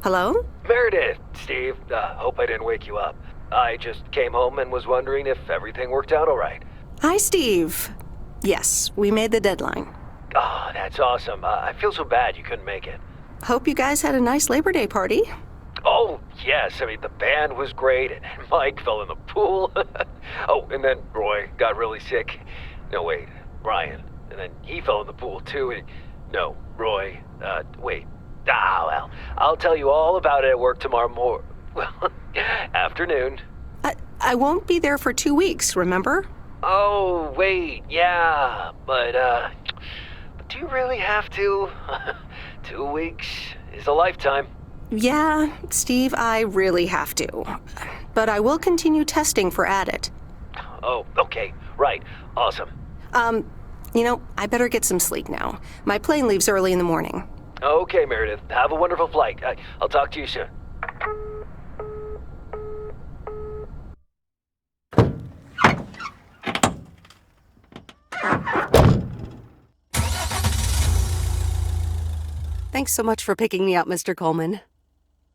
Hello? Meredith, Steve. Hope I didn't wake you up. I just came home and was wondering if everything worked out all right. Hi, Steve. Yes, we made the deadline. Oh, that's awesome. I feel so bad you couldn't make it. Hope you guys had a nice Labor Day party. Oh, yes. I mean, the band was great, and Mike fell in the pool. Oh, and then Roy got really sick. No, wait, Brian. And then he fell in the pool, too. No, Roy. Wait. Well, I'll tell you all about it at work tomorrow afternoon. I won't be there for 2 weeks, remember? Oh, wait, yeah, but do you really have to? 2 weeks is a lifetime. Yeah, Steve, I really have to. But I will continue testing for Addit. Oh, okay, right, awesome. I better get some sleep now. My plane leaves early in the morning. Okay, Meredith, have a wonderful flight. I'll talk to you soon. Thanks so much for picking me up, Mr. Coleman.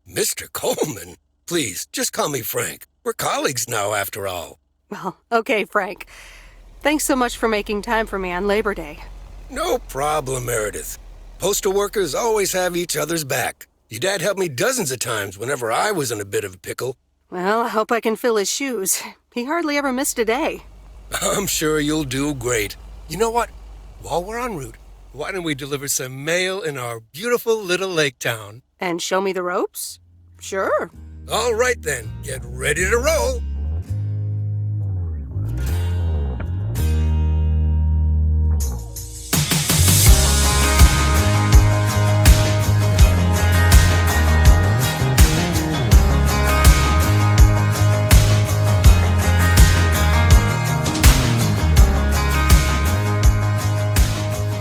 Mr. Coleman? Please, just call me Frank. We're colleagues now, after all. Well, okay, Frank. Thanks so much for making time for me on Labor Day. No problem, Meredith. Postal workers always have each other's back. Your dad helped me dozens of times whenever I was in a bit of a pickle. Well, I hope I can fill his shoes. He hardly ever missed a day. I'm sure you'll do great. You know what? While we're en route, why don't we deliver some mail in our beautiful little lake town? And show me the ropes? Sure. All right then, get ready to roll.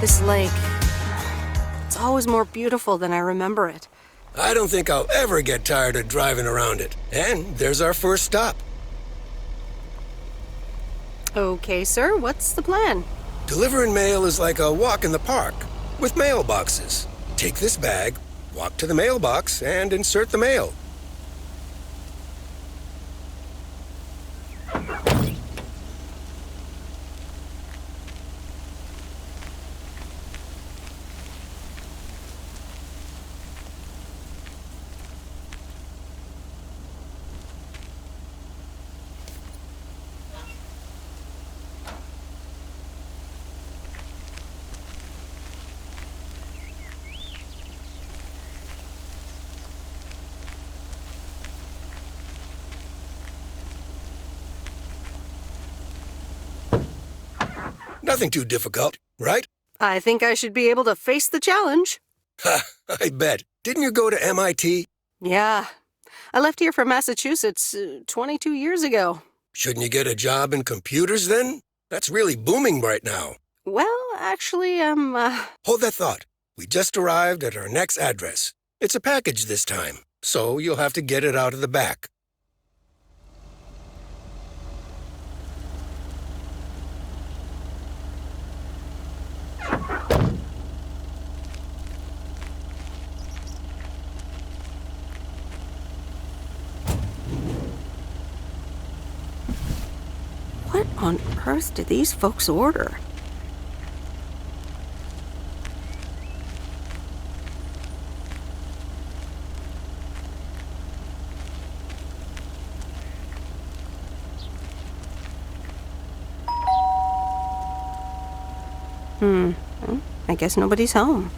This lake, it's always more beautiful than I remember it. I don't think I'll ever get tired of driving around it. And there's our first stop. Okay, sir, what's the plan? Delivering mail is like a walk in the park, with mailboxes. Take this bag, walk to the mailbox, and insert the mail. Nothing too difficult, right? I think I should be able to face the challenge. Ha, I bet. Didn't you go to MIT? Yeah. I left here from Massachusetts 22 years ago. Shouldn't you get a job in computers then? That's really booming right now. Well, actually, Hold that thought. We just arrived at our next address. It's a package this time, so you'll have to get it out of the back. What on earth did these folks order? Well, I guess nobody's home.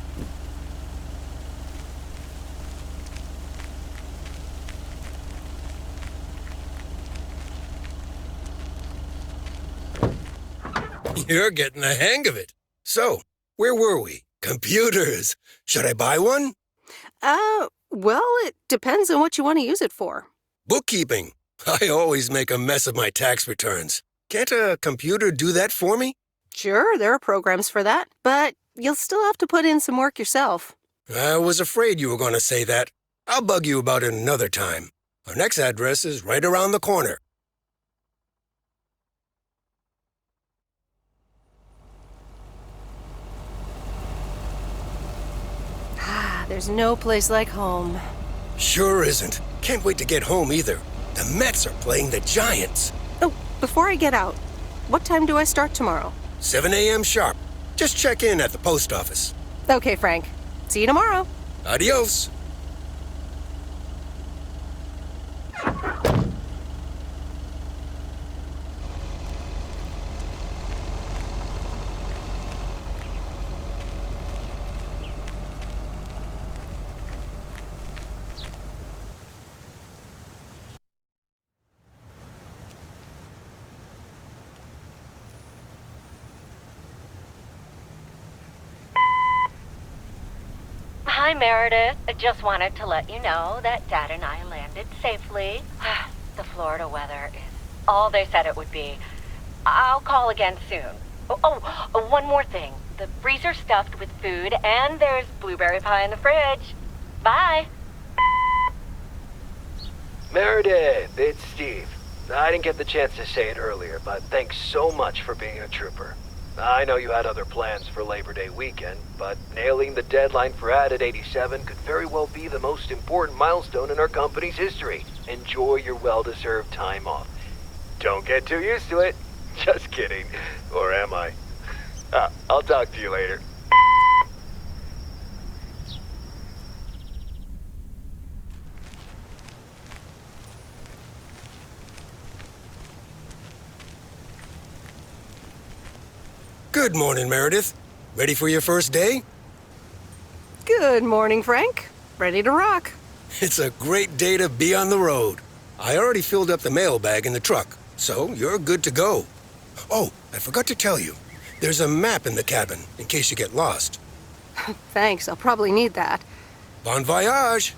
You're getting the hang of it. So, where were we? Computers. Should I buy one? Well, it depends on what you want to use it for. Bookkeeping. I always make a mess of my tax returns. Can't a computer do that for me? Sure, there are programs for that, but you'll still have to put in some work yourself. I was afraid you were going to say that. I'll bug you about it another time. Our next address is right around the corner. There's no place like home. Sure isn't. Can't wait to get home either. The Mets are playing the Giants. Oh, before I get out, what time do I start tomorrow? 7 a.m. sharp. Just check in at the post office. Okay, Frank. See you tomorrow. Adios. Hi, Meredith. I just wanted to let you know that Dad and I landed safely. The Florida weather is all they said it would be. I'll call again soon. One more thing. The freezer's stuffed with food, and there's blueberry pie in the fridge. Bye. Meredith, it's Steve. I didn't get the chance to say it earlier, but thanks so much for being a trooper. I know you had other plans for Labor Day weekend, but nailing the deadline for Added 87 could very well be the most important milestone in our company's history. Enjoy your well-deserved time off. Don't get too used to it. Just kidding. Or am I? I'll talk to you later. Good morning, Meredith. Ready for your first day? Good morning, Frank. Ready to rock. It's a great day to be on the road. I already filled up the mailbag in the truck, so you're good to go. Oh, I forgot to tell you. There's a map in the cabin, in case you get lost. Thanks, I'll probably need that. Bon voyage!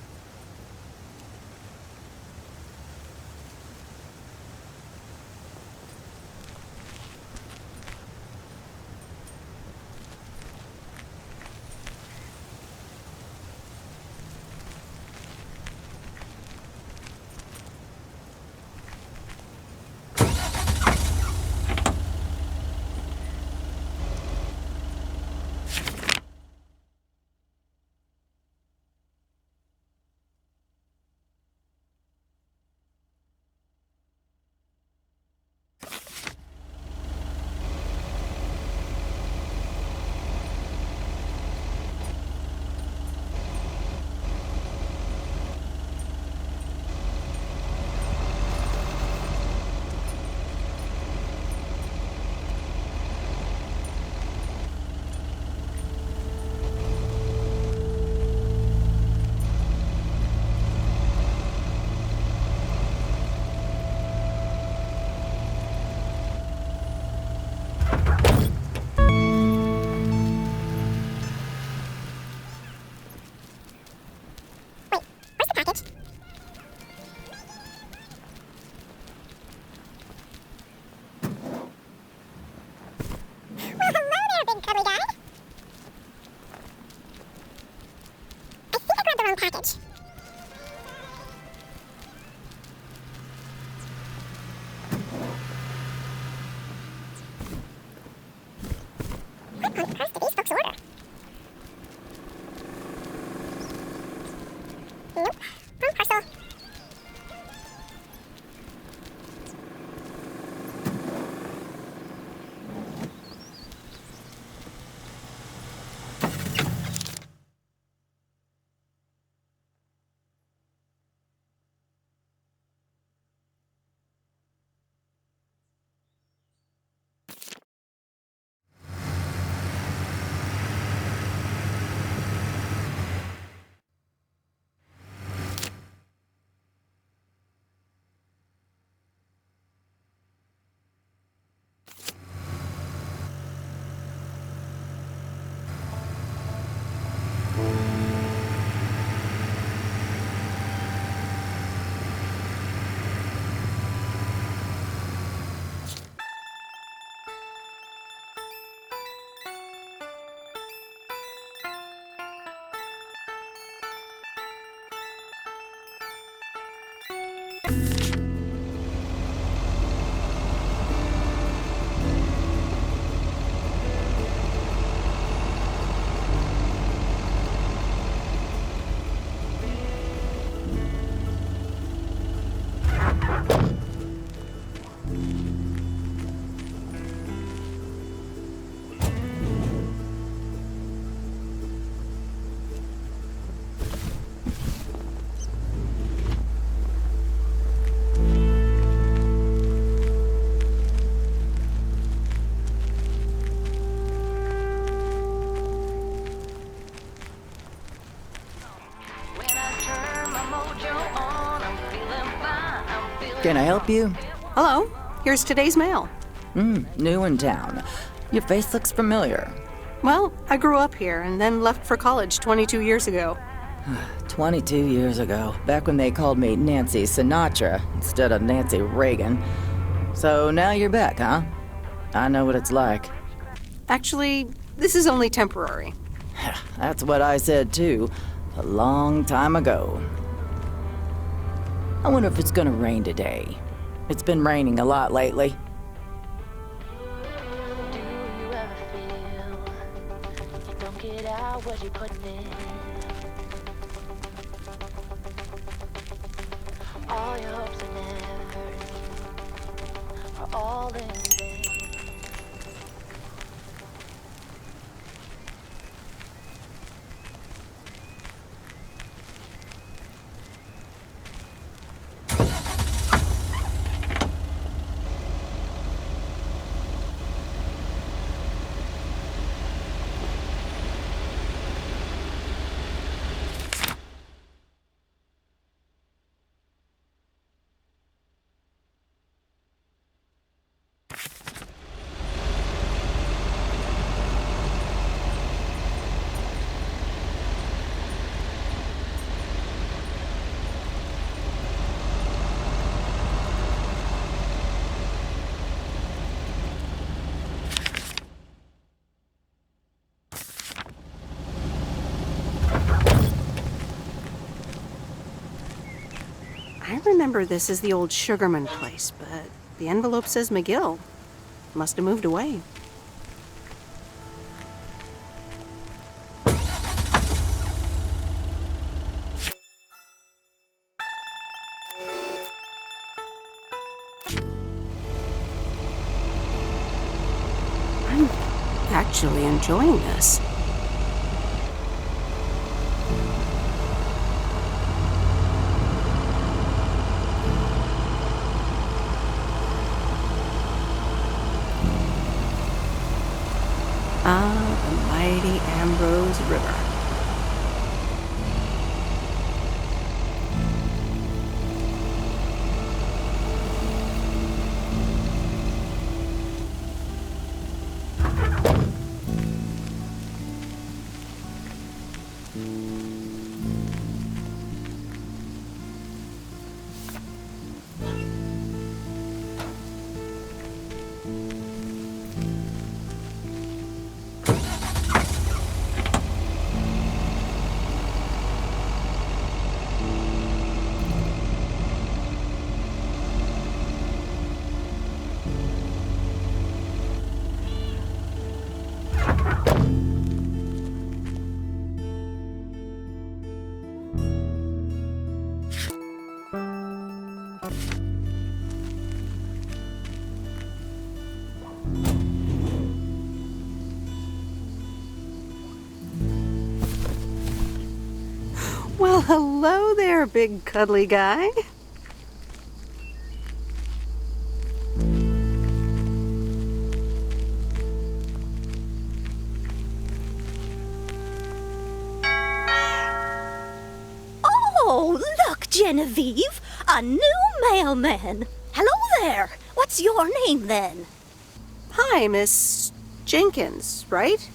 Can I help you? Hello, here's today's mail. New in town. Your face looks familiar. Well, I grew up here and then left for college 22 years ago. 22 years ago, back when they called me Nancy Sinatra instead of Nancy Reagan. So now you're back, huh? I know what it's like. Actually, this is only temporary. That's what I said too, a long time ago. I wonder if it's gonna rain today. It's been raining a lot lately. Do you ever feel you don't get out what you're putting in? All your hopes and efforts are all in vain. I remember this as the old Sugarman place, but the envelope says McGill. Must have moved away. I'm actually enjoying this. Ah, the mighty Ambrose River. Hello there, big cuddly guy. Oh, look, Genevieve! A new mailman! Hello there! What's your name, then? Hi, Miss Jenkins, right?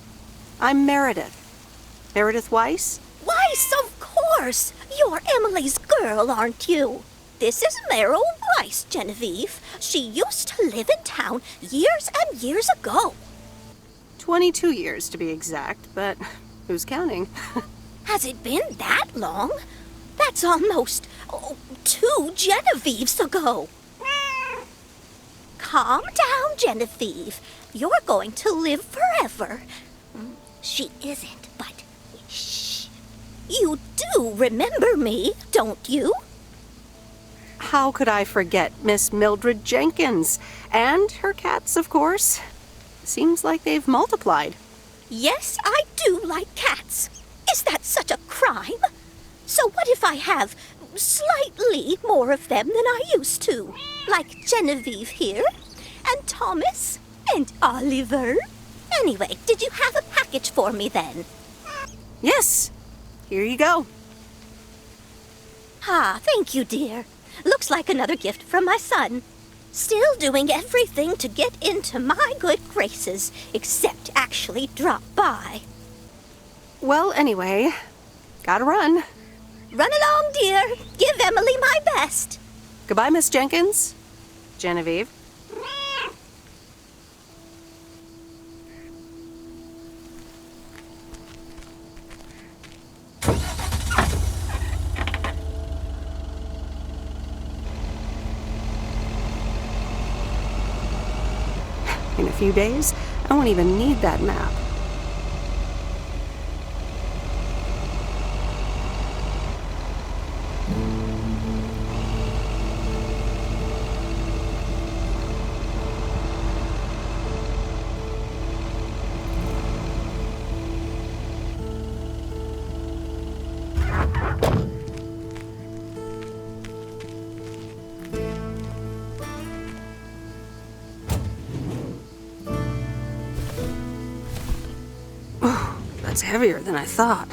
I'm Meredith. Meredith Weiss? Weiss, of course! You're Emily's girl, aren't you? This is Meryl Weiss, Genevieve. She used to live in town years and years ago. 22 years, to be exact, but who's counting? Has it been that long? That's almost 2 Genevieves ago. Calm down, Genevieve. You're going to live forever. She isn't, but shh. You do remember me, don't you? How could I forget Miss Mildred Jenkins? And her cats, of course. Seems like they've multiplied. Yes, I do like cats. Is that such a crime? So what if I have slightly more of them than I used to? Like Genevieve here, and Thomas, and Oliver. Anyway, did you have a package for me then? Yes. Here you go. Ah, thank you, dear. Looks like another gift from my son. Still doing everything to get into my good graces, except actually drop by. Well, anyway, gotta run. Run along, dear. Give Emily my best. Goodbye, Miss Jenkins. Genevieve. In a few days, I won't even need that map. That's heavier than I thought.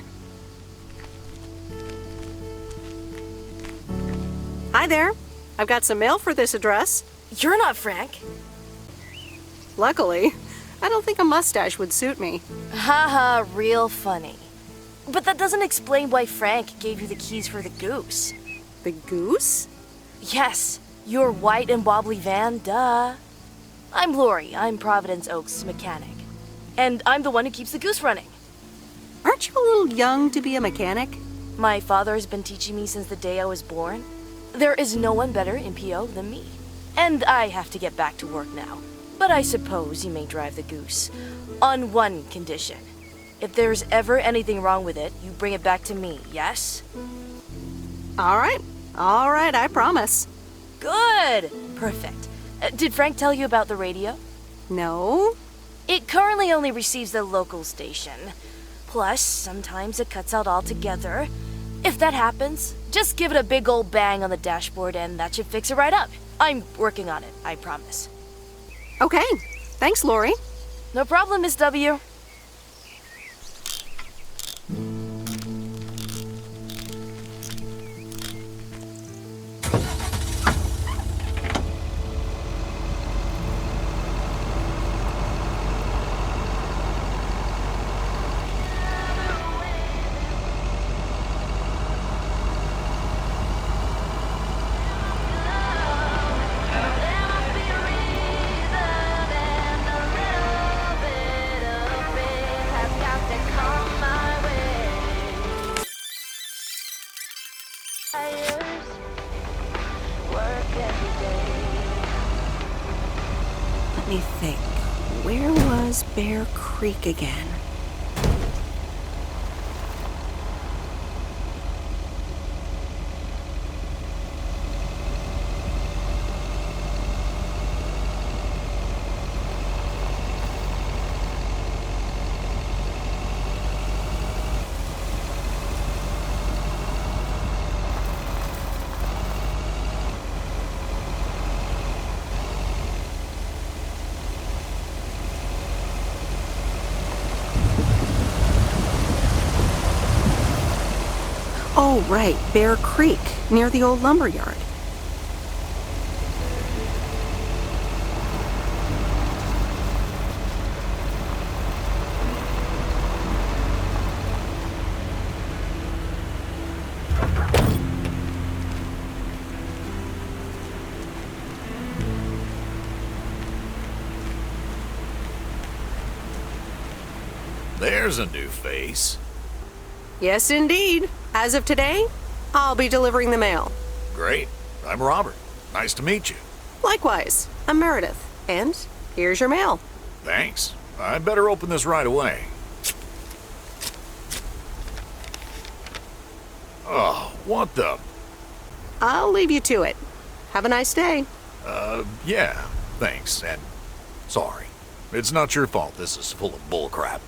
Hi there. I've got some mail for this address. You're not Frank. Luckily, I don't think a mustache would suit me. Haha, real funny. But that doesn't explain why Frank gave you the keys for the goose. The goose? Yes, your white and wobbly van, duh. I'm Lori, I'm Providence Oaks' mechanic. And I'm the one who keeps the goose running. Aren't you a little young to be a mechanic? My father has been teaching me since the day I was born. There is no one better in PO than me. And I have to get back to work now. But I suppose you may drive the goose. On one condition. If there's ever anything wrong with it, you bring it back to me, yes? All right, I promise. Good! Perfect. Did Frank tell you about the radio? No? It currently only receives the local station. Plus, sometimes it cuts out altogether. If that happens, just give it a big old bang on the dashboard and that should fix it right up. I'm working on it, I promise. Okay, thanks, Lori. No problem, Miss W. Let me think. Where was Bear Creek again? Oh, right, Bear Creek, near the old lumber yard. There's a new face. Yes, indeed. As of today, I'll be delivering the mail. Great. I'm Robert. Nice to meet you. Likewise, I'm Meredith. And here's your mail. Thanks. I'd better open this right away. Oh, what the... I'll leave you to it. Have a nice day. Yeah, thanks, and sorry. It's not your fault this is full of bullcrap.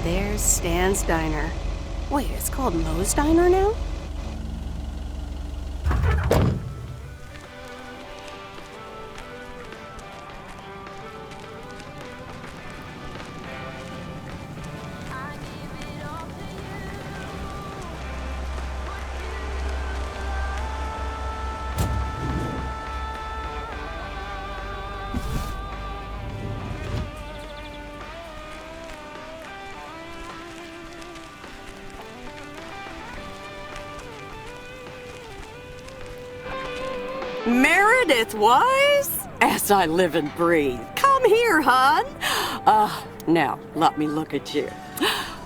There's Stan's Diner. Wait, it's called Moe's Diner now? Meredith Wise? As I live and breathe. Come here, hon. Now, let me look at you.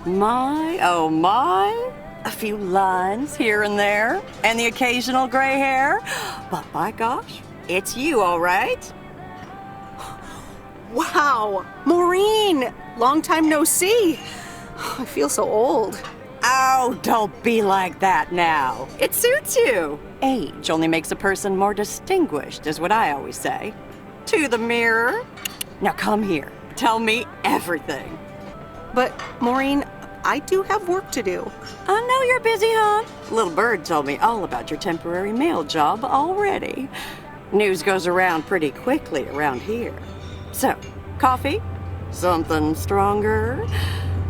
My, oh my. A few lines here and there, and the occasional gray hair. But by gosh, it's you, all right? Wow! Maureen! Long time no see. I feel so old. Oh, don't be like that now. It suits you. Age only makes a person more distinguished, is what I always say. To the mirror. Now come here. Tell me everything. But, Maureen, I do have work to do. I know you're busy, hon. Little Bird told me all about your temporary mail job already. News goes around pretty quickly around here. So, coffee? Something stronger?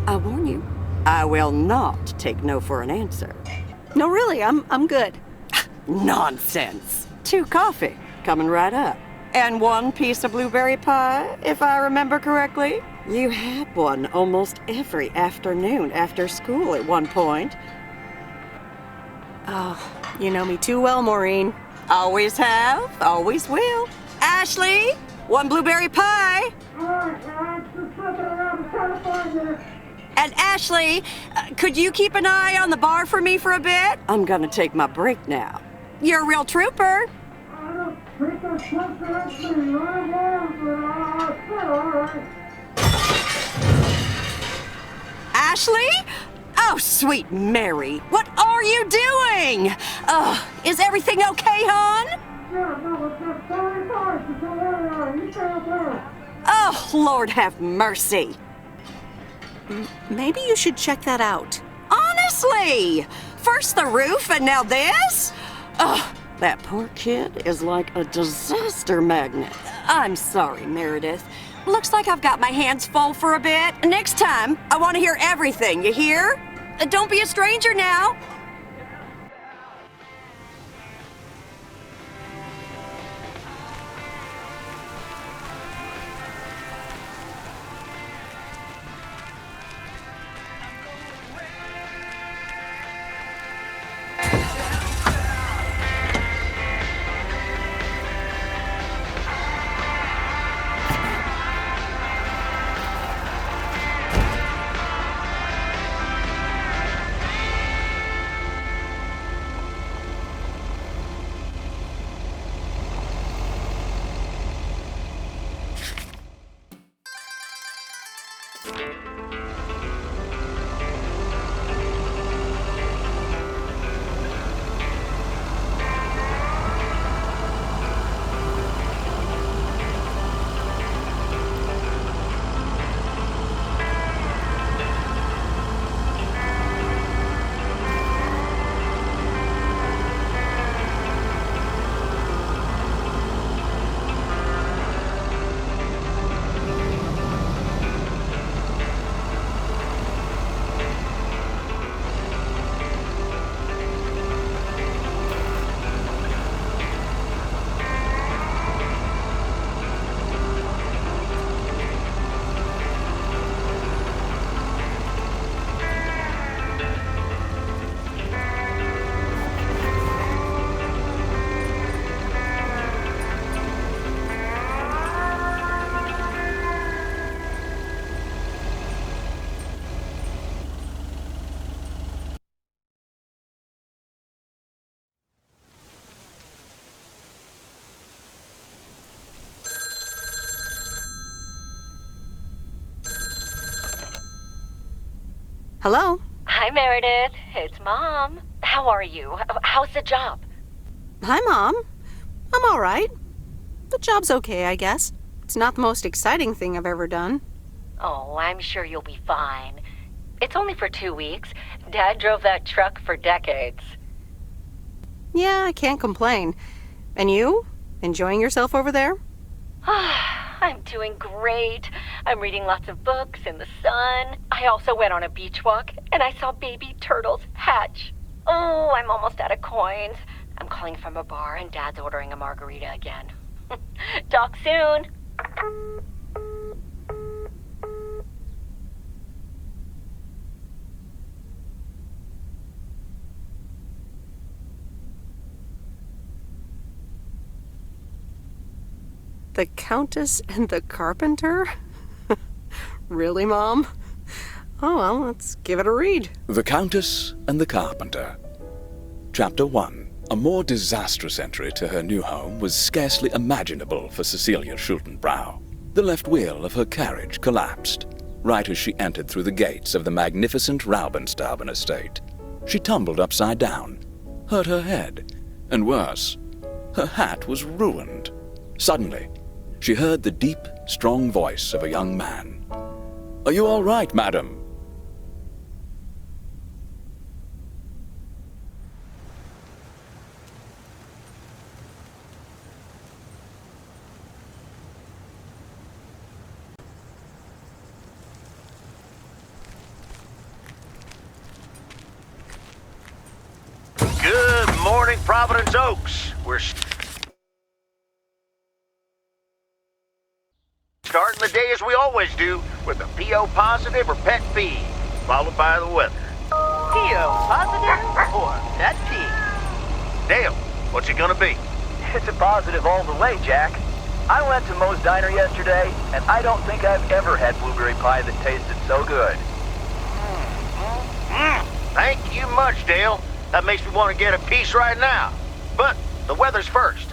I warn you, I will not take no for an answer. No, really, I'm good. Nonsense. 2 coffee, coming right up. And 1 piece of blueberry pie, if I remember correctly. You had one almost every afternoon after school at one point. Oh, you know me too well, Maureen. Always have, always will. Ashley, 1 blueberry pie. And Ashley, could you keep an eye on the bar for me for a bit? I'm gonna take my break now. You're a real trooper. Ashley? Oh, sweet Mary, what are you doing? Is everything okay, hon? Oh, Lord have mercy. Maybe you should check that out. Honestly, first the roof and now this? Oh, that poor kid is like a disaster magnet. I'm sorry, Meredith. Looks like I've got my hands full for a bit. Next time, I want to hear everything, you hear? Don't be a stranger now. Hello? Hi, Meredith. It's Mom. How are you? How's the job? Hi, Mom. I'm all right. The job's okay, I guess. It's not the most exciting thing I've ever done. Oh, I'm sure you'll be fine. It's only for 2 weeks. Dad drove that truck for decades. Yeah, I can't complain. And you? Enjoying yourself over there? I'm doing great. I'm reading lots of books in the sun. I also went on a beach walk, and I saw baby turtles hatch. Oh, I'm almost out of coins. I'm calling from a bar, and Dad's ordering a margarita again. Talk soon. The Countess and the Carpenter? Really, Mom? Oh, well, let's give it a read. The Countess and the Carpenter. Chapter 1. A more disastrous entry to her new home was scarcely imaginable for Cecilia Schultenbrow. The left wheel of her carriage collapsed, right as she entered through the gates of the magnificent Raubenstaben estate. She tumbled upside down, hurt her head, and worse, her hat was ruined. Suddenly, she heard the deep, strong voice of a young man. "Are you all right, madam?" morning, Providence Oaks. We're starting the day as we always do, with a PO positive or pet peeve, followed by the weather. PO positive or pet peeve? Dale, what's it gonna be? It's a positive all the way, Jack. I went to Moe's Diner yesterday, and I don't think I've ever had blueberry pie that tasted so good. Thank you much, Dale. That makes me want to get a piece right now. But the weather's first.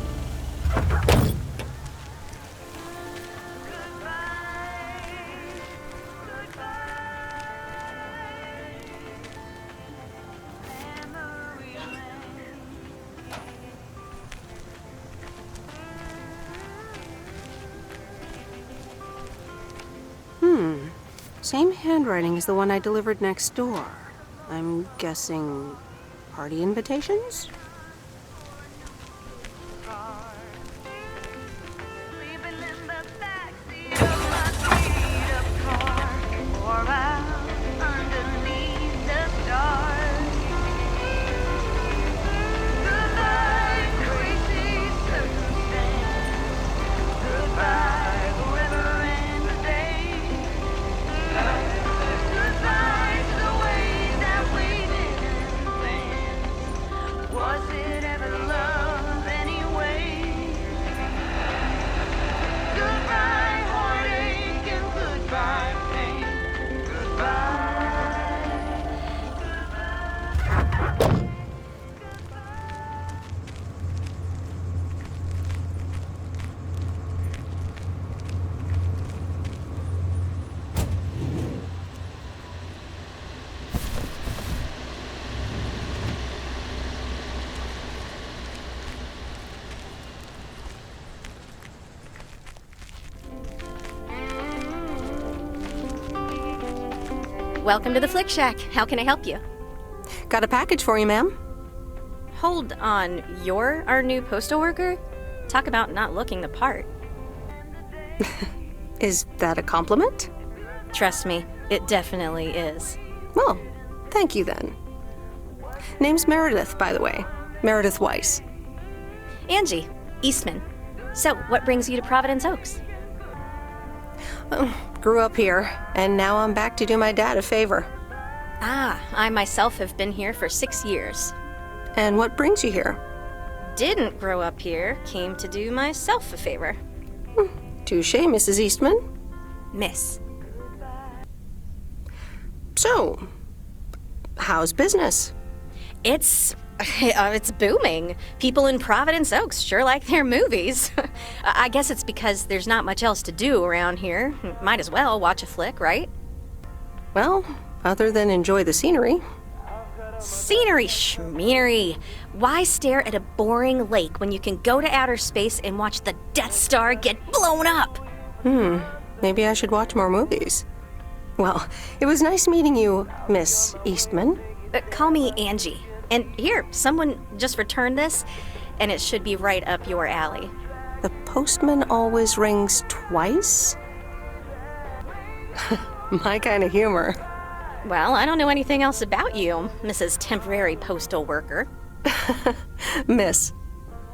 Same handwriting as the one I delivered next door. I'm guessing party invitations? Welcome to the Flick Shack. How can I help you? Got a package for you, ma'am. Hold on. You're our new postal worker? Talk about not looking the part. Is that a compliment? Trust me, it definitely is. Well, thank you then. Name's Meredith, by the way. Meredith Weiss. Angie, Eastman. So, what brings you to Providence Oaks? Grew up here, and now I'm back to do my dad a favor. Ah, I myself have been here for 6 years. And what brings you here? Didn't grow up here, came to do myself a favor. Touche, Mrs. Eastman. Miss. So, how's business? It's booming. People in Providence Oaks sure like their movies. I guess it's because there's not much else to do around here. Might as well watch a flick, right? Well, other than enjoy the scenery. Scenery schmeary. Why stare at a boring lake when you can go to outer space and watch the Death Star get blown up? Maybe I should watch more movies. Well, it was nice meeting you, Miss Eastman. Call me Angie. And here, someone just returned this, and it should be right up your alley. The postman always rings twice? My kind of humor. Well, I don't know anything else about you, Mrs. Temporary Postal Worker. Miss.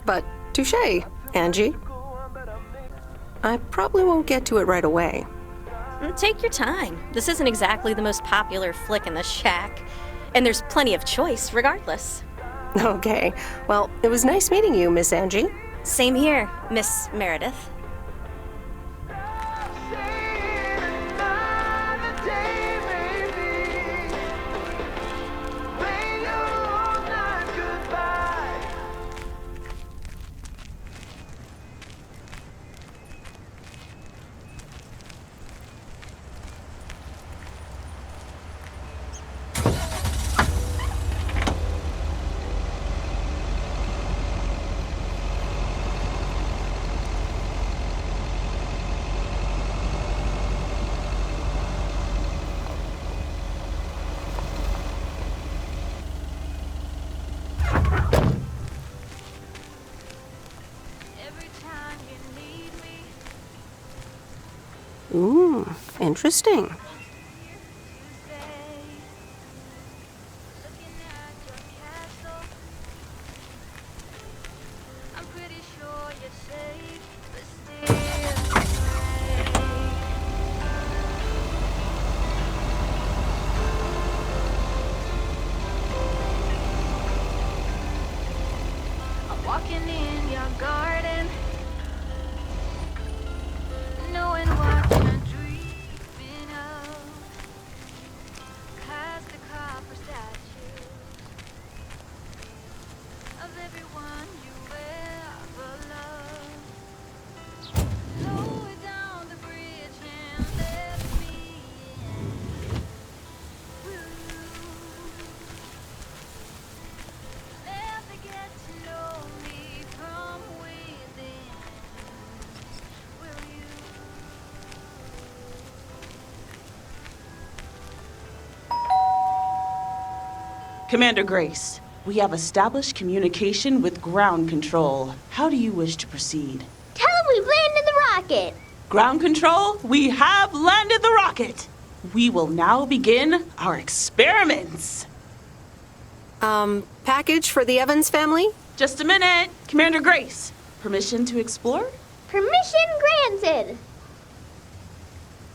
But touche, Angie. I probably won't get to it right away. Take your time. This isn't exactly the most popular flick in the shack. And there's plenty of choice, regardless. Okay. Well, it was nice meeting you, Miss Angie. Same here, Miss Meredith. Ooh, interesting. walking in your garden, knowing what you're dreaming of. Cast a copper statue of everyone you ever loved. Lower down the bridge and let me in. Will you never get to know me from within? Will you? Commander Grace, we have established communication with ground control. How do you wish to proceed? Tell them we've landed the rocket. Ground control, we have landed the rocket. We will now begin our experiments. Package for the Evans family? Just a minute. Commander Grace, permission to explore? Permission granted.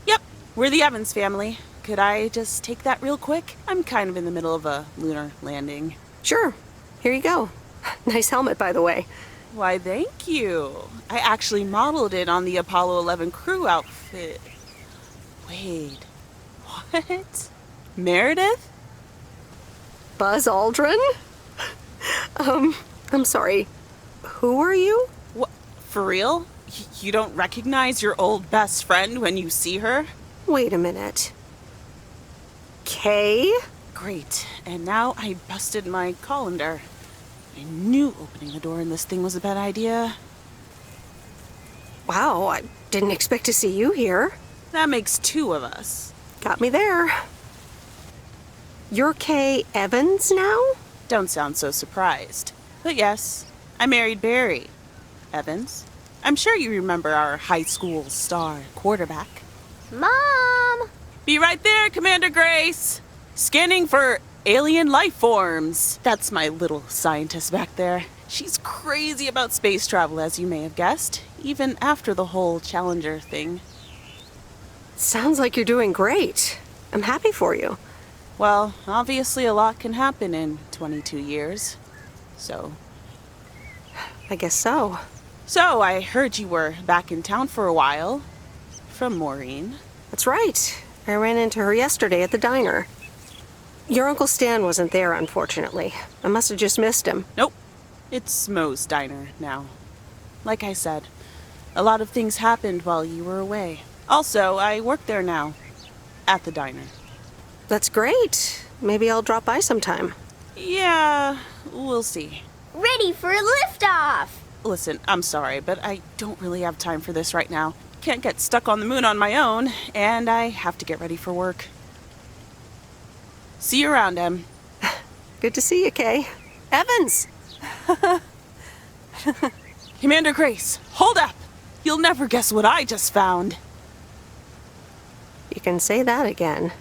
Yep, we're the Evans family. Could I just take that real quick? I'm kind of in the middle of a lunar landing. Sure. Here you go. Nice helmet, by the way. Why, thank you. I actually modeled it on the Apollo 11 crew outfit. Wait, what? Meredith? Buzz Aldrin? I'm sorry. Who are you? What? For real? You don't recognize your old best friend when you see her? Wait a minute. Kay? Great. And now I busted my colander. I knew opening the door in this thing was a bad idea. Wow, I didn't expect to see you here. That makes two of us. Got me there. You're Kay Evans now? Don't sound so surprised. But yes, I married Barry Evans. I'm sure you remember our high school star quarterback. Mom! Be right there, Commander Grace! Scanning for alien life forms. That's my little scientist back there. She's crazy about space travel, as you may have guessed, even after the whole Challenger thing. Sounds like you're doing great. I'm happy for you. Well, obviously a lot can happen in 22 years. So. I guess so. So, I heard you were back in town for a while. From Maureen. That's right. I ran into her yesterday at the diner. Your Uncle Stan wasn't there, unfortunately. I must have just missed him. Nope. It's Moe's diner now. Like I said, a lot of things happened while you were away. Also, I work there now. At the diner. That's great. Maybe I'll drop by sometime. Yeah, we'll see. Ready for a liftoff! Listen, I'm sorry, but I don't really have time for this right now. Can't get stuck on the moon on my own, and I have to get ready for work. See you around, Em. Good to see you, Kay. Evans! Commander Grace, hold up! You'll never guess what I just found. You can say that again.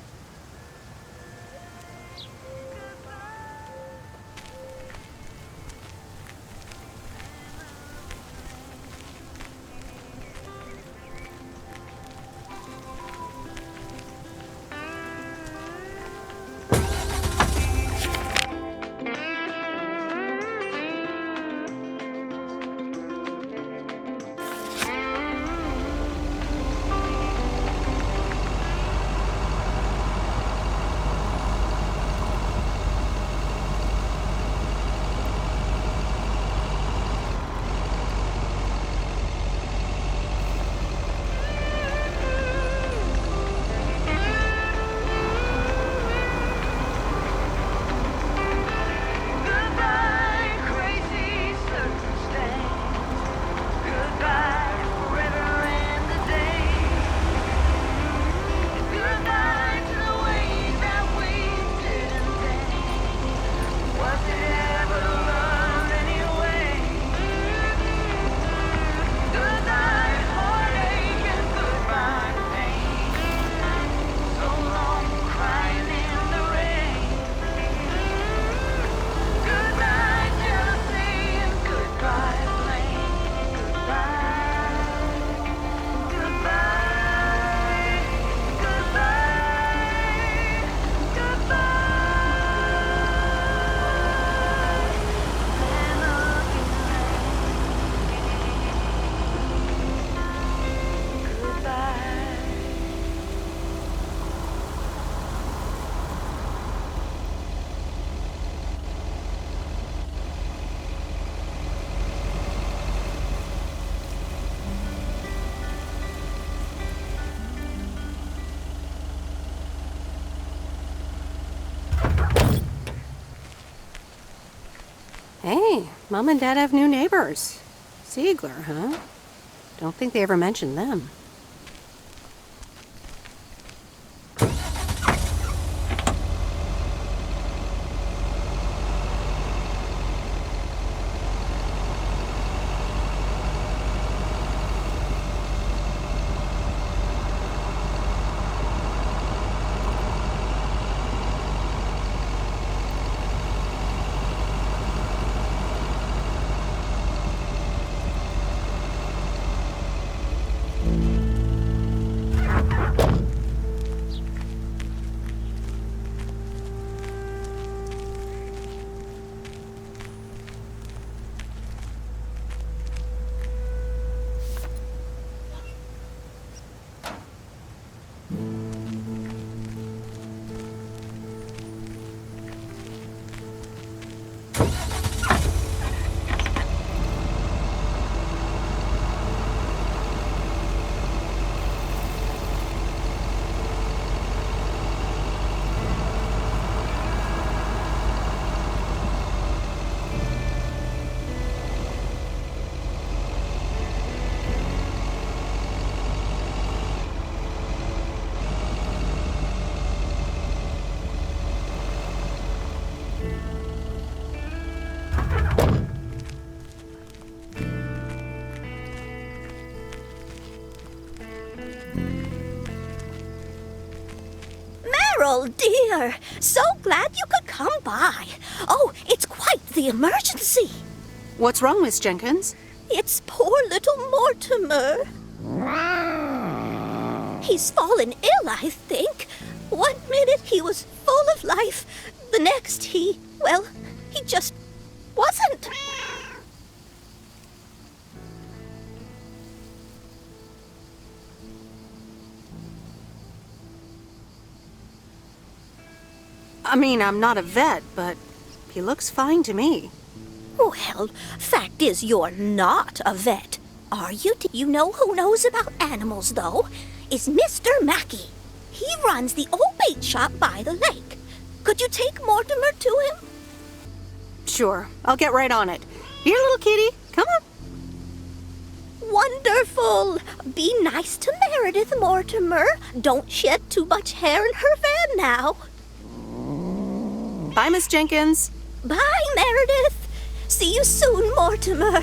Mom and Dad have new neighbors. Ziegler, huh? Don't think they ever mentioned them. Meryl, dear, so glad you could come by. Oh, it's quite the emergency. What's wrong, Miss Jenkins? It's poor little Mortimer. He's fallen ill, I think. 1 minute he was full of life, the next he just wasn't. I mean, I'm not a vet, but he looks fine to me. Well, fact is you're not a vet, are you? You know who knows about animals, though? Is Mr. Mackey. He runs the old bait shop by the lake. Could you take Mortimer to him? Sure, I'll get right on it. Here, little kitty, come on. Wonderful. Be nice to Meredith, Mortimer. Don't shed too much hair in her van now. Bye, Miss Jenkins. Bye, Meredith. See you soon, Mortimer.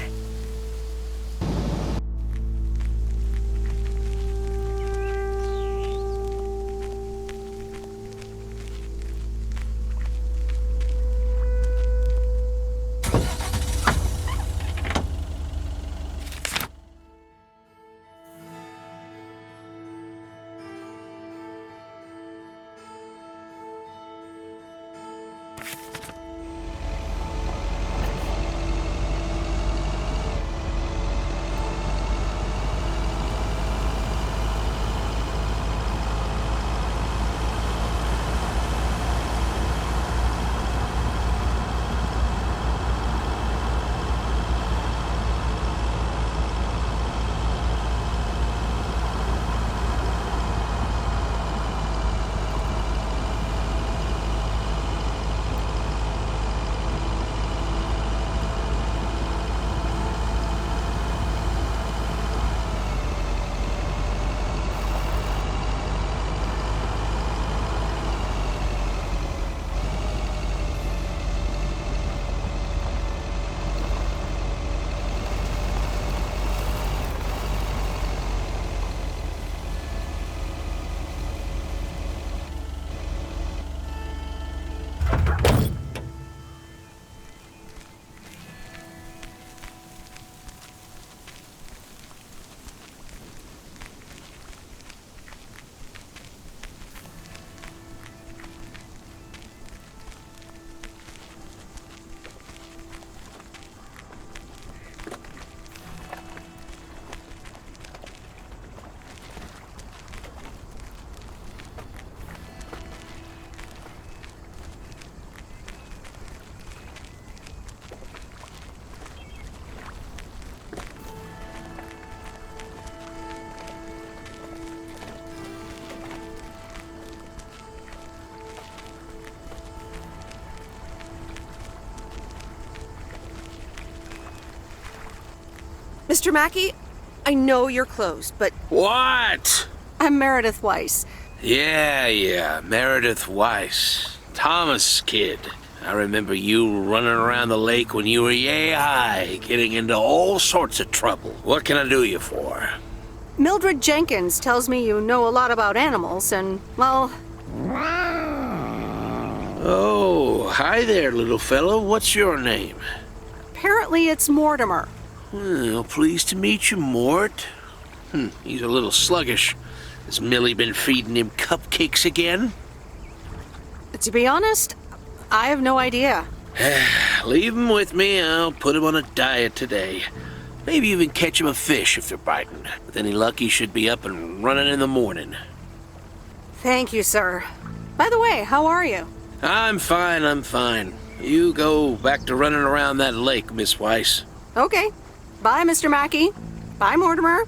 Mr. Mackey, I know you're closed, but What? I'm Meredith Weiss. Yeah, Meredith Weiss. Thomas' kid. I remember you running around the lake when you were yay high, getting into all sorts of trouble. What can I do you for? Mildred Jenkins tells me you know a lot about animals, and, well... Oh, hi there, little fellow. What's your name? Apparently it's Mortimer. Well, pleased to meet you, Mort. He's a little sluggish. Has Millie been feeding him cupcakes again? To be honest, I have no idea. Leave him with me. I'll put him on a diet today. Maybe even catch him a fish if they're biting. With any luck, he should be up and running in the morning. Thank you, sir. By the way, how are you? I'm fine. You go back to running around that lake, Miss Weiss. Okay. Bye, Mr. Mackey. Bye, Mortimer.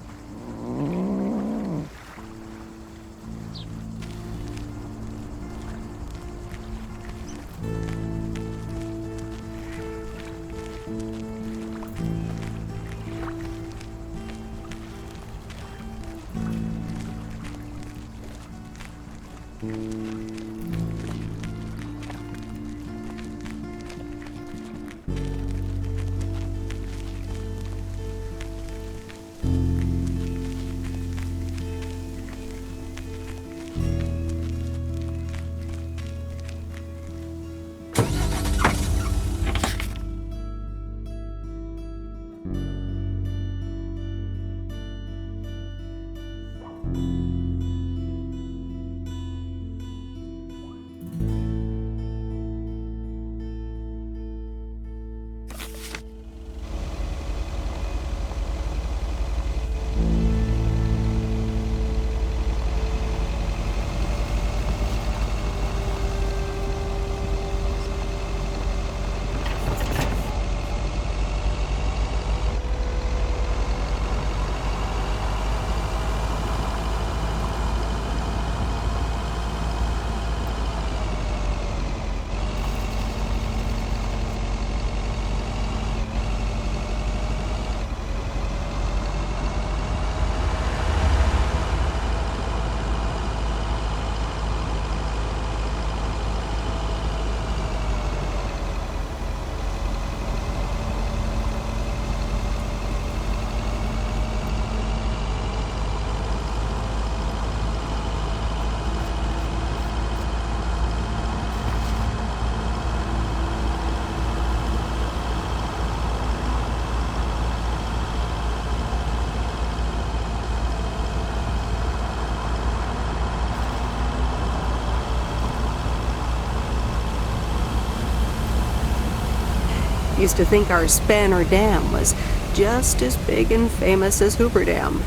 Used to think our Spanner Dam was just as big and famous as Hoover Dam.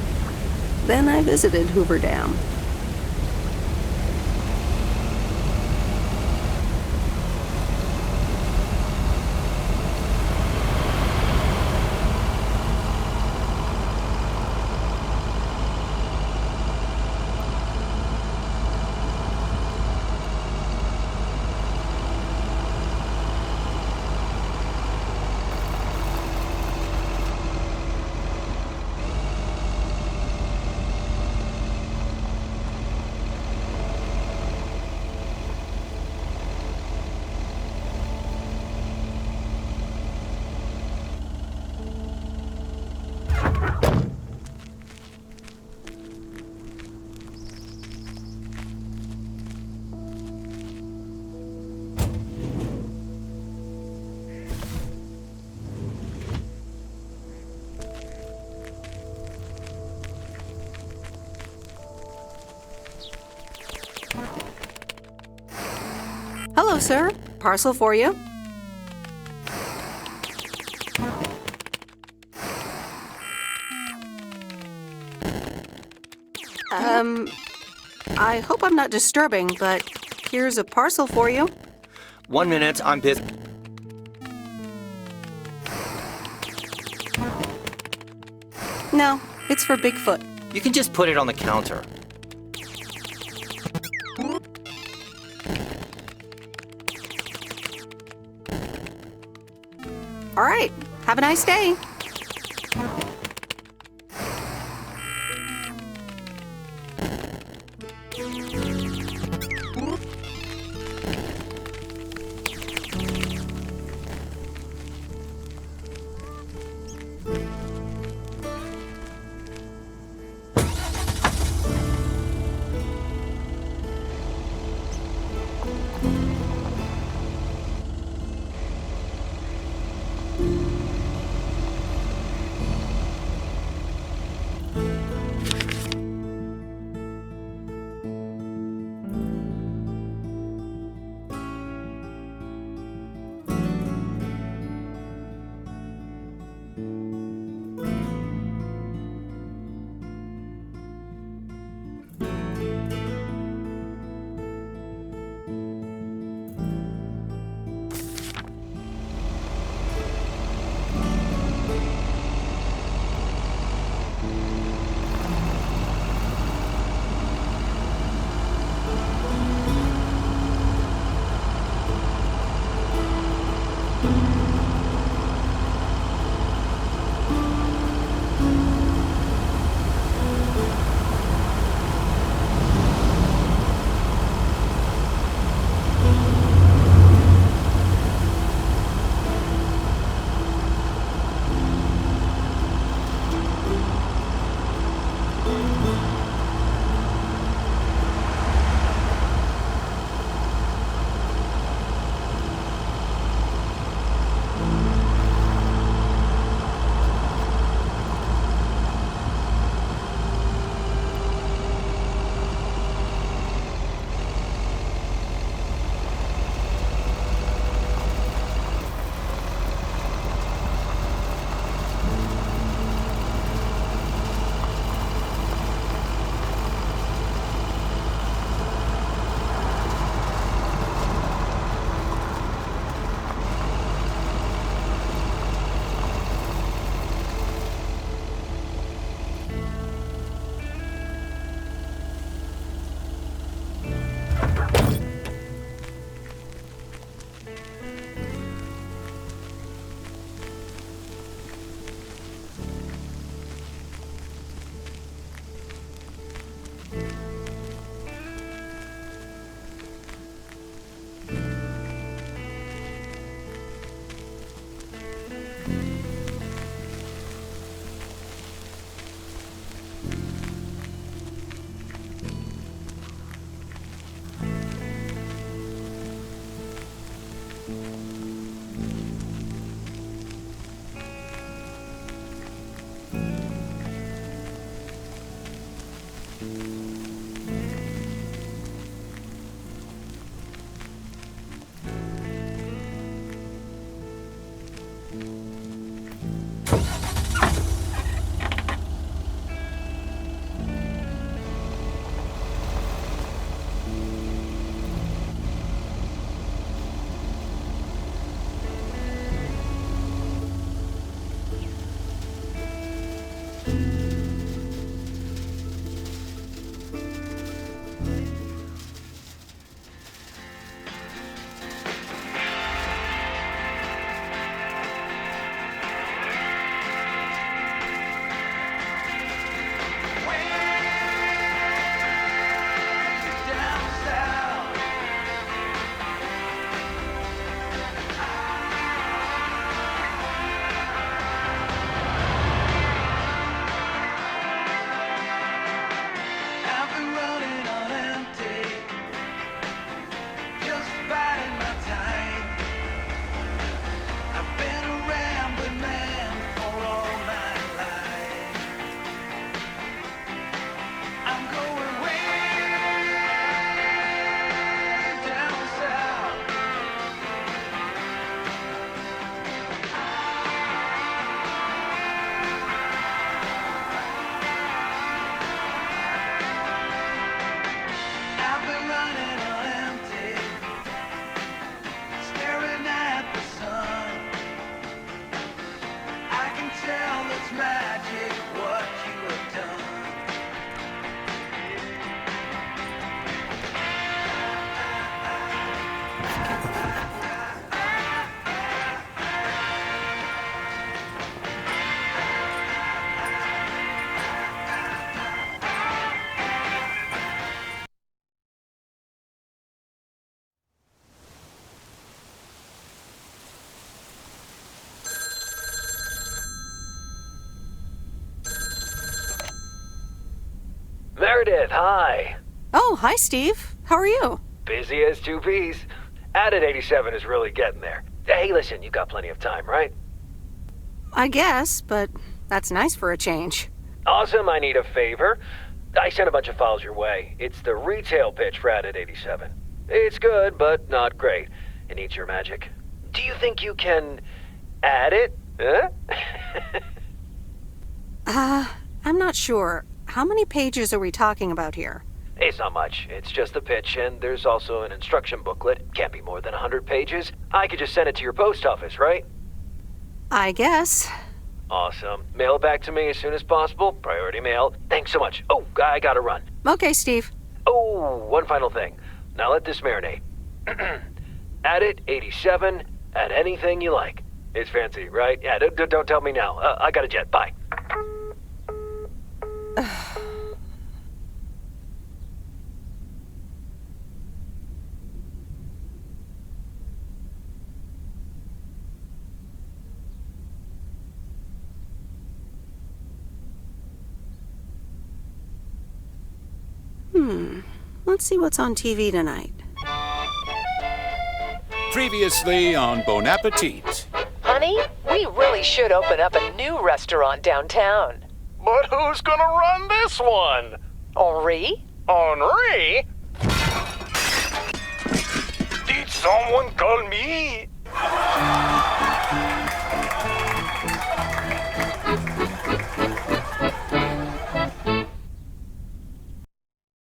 Then I visited Hoover Dam. Hello, sir. Parcel for you. I hope I'm not disturbing, but here's a parcel for you. 1 minute, I'm busy. No, it's for Bigfoot. You can just put it on the counter. All right. Have a nice day. Meredith, hi. Oh, hi, Steve. How are you? Busy as two peas. Added 87 is really getting there. Hey, listen, you got plenty of time, right? I guess, but that's nice for a change. Awesome, I need a favor. I sent a bunch of files your way. It's the retail pitch for Added 87. It's good, but not great. It needs your magic. Do you think you can add it? Huh? not sure. How many pages are we talking about here? It's not much. It's just the pitch, and there's also an instruction booklet. Can't be more than 100 pages. I could just send it to your post office, right? I guess. Awesome. Mail it back to me as soon as possible. Priority mail. Thanks so much. Oh, I gotta run. Okay, Steve. Oh, one final thing. Now let this marinate. Add it 87. Add anything you like. It's fancy, right? Yeah, don't tell me now. I got a jet. Bye. Let's see what's on TV tonight. Previously on Bon Appetit. Honey, we really should open up a new restaurant downtown. But who's gonna run this one? Henri? Henri? Did someone call me?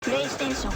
PlayStation